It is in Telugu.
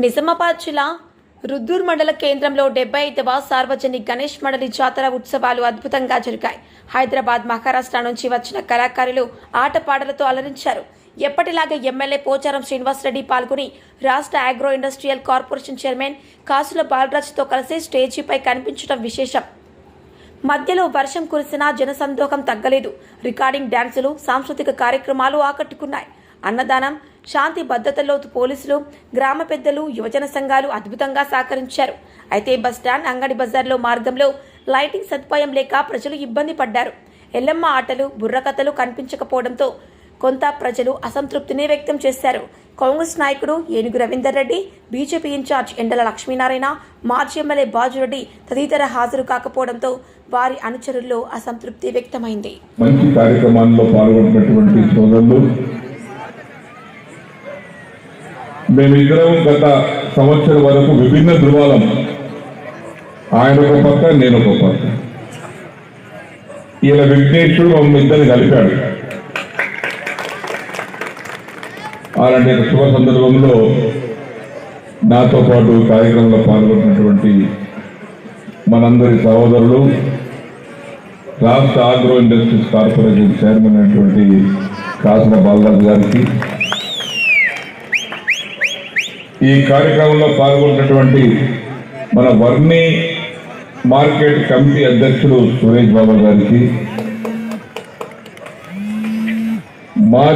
నిజామాబాద్ జిల్లా రుద్దూర్ మండల కేంద్రంలో 75వ సార్వజనిక గణేష్ మండలి జాతర ఉత్సవాలు అద్భుతంగా జరిగాయి. హైదరాబాద్, మహారాష్ట్ర నుంచి వచ్చిన కళాకారులు ఆటపాటలతో అలరించారు. ఎప్పటిలాగే ఎమ్మెల్యే పోచారం శ్రీనివాసరెడ్డి పాల్గొని రాష్ట్ర అగ్రో ఇండస్ట్రియల్ కార్పొరేషన్ చైర్మన్ కాసుల బాలరాజ్తో కలిసి స్టేజీపై కనిపించడం విశేషం. మధ్యలో వర్షం కురిసినా జనసందోహం తగ్గలేదు. రికార్డింగ్ డ్యాన్సులు, సాంస్కృతిక కార్యక్రమాలు ఆకట్టుకున్నాయి. అన్నదానం, శాంతి భద్రతల్లో పోలీసులు, గ్రామ పెద్దలు, యువజన సంఘాలు అద్భుతంగా సహకరించారు. అయితే బస్టాండ్, అంగడి బజార్లో మార్గంలో లైటింగ్ సదుపాయం లేక ప్రజలు ఇబ్బంది పడ్డారు. ఎల్లమ్మ ఆటలు, బుర్రకథలు కనిపించకపోవడంతో కొంత ప్రజలు అసంతృప్తిని వ్యక్తం చేశారు. కాంగ్రెస్ నాయకుడు ఏనుగు రవీందర్ రెడ్డి, బీజేపీ ఇన్ఛార్జ్ ఎండల లక్ష్మీనారాయణ, మాజీ ఎమ్మెల్యే బాజురెడ్డి తదితర హాజరు కాకపోవడంతో వారి అనుచరుల్లో అసంతృప్తి వ్యక్తమైంది. మంచి కార్యక్రమాల్లో పాల్గొన్నటువంటి సోదరులు, మేమిద్దరం గత సంవత్సరం వరకు విభిన్న ధృవాలం, ఆయన ఒక పక్క, నేను ఒక పక్క. ఈయన విఘ్నేశ్వరుడు మమ్మల్ని ఇద్దరిని కలిపాడు. అలాంటి శుభ సందర్భంలో నాతో పాటు కార్యక్రమంలో పాల్గొన్నటువంటి మనందరి సహోదరులు, రాష్ట్ర అగ్రో ఇండస్ట్రీస్ కార్పొరేషన్ చైర్మన్ అయినటువంటి కాసుల బాలరాజు గారికి, ఈ కార్యక్రమంలో పాల్గొన్నటువంటి మన వర్ణి మార్కెట్ కమిటీ అధ్యక్షుడు సురేష్ బాబు గారికి,